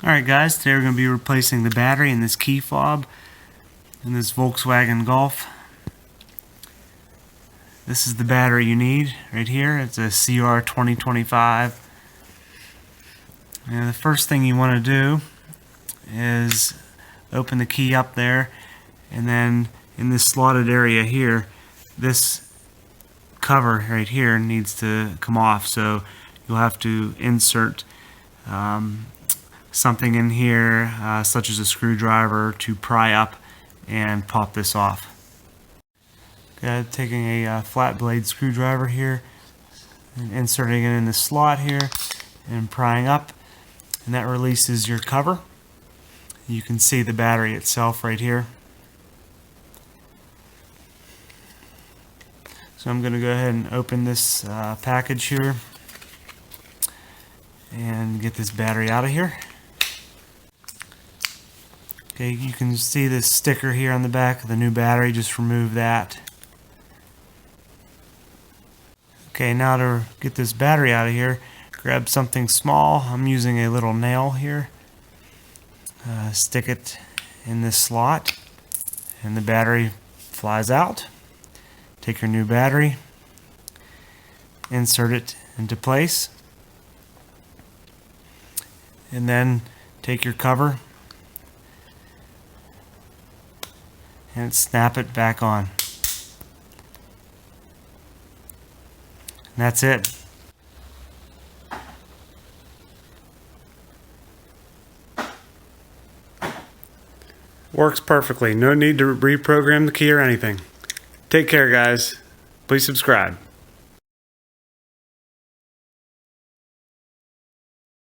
Alright guys, today we're going to be replacing the battery in this key fob in this Volkswagen Golf. This is the battery you need right here. It's a CR 2025. And the first thing you want to do is open the key up there, and then in this slotted area here, this cover right here needs to come off, so you'll have to insert something in here, such as a screwdriver, to pry up and pop this off. Taking a flat blade screwdriver here and inserting it in the slot here and prying up, and that releases your cover. You can see the battery itself right here. So I'm going to go ahead and open this package here and get this battery out of here. Okay, you can see this sticker here on the back of the new battery. Just remove that. Okay, now to get this battery out of here, grab something small. I'm using a little nail here. Stick it in this slot and the battery flies out. Take your new battery, insert it into place, and then take your cover and snap it back on. And that's it. Works perfectly. No need to reprogram the key or anything. Take care, guys. Please subscribe.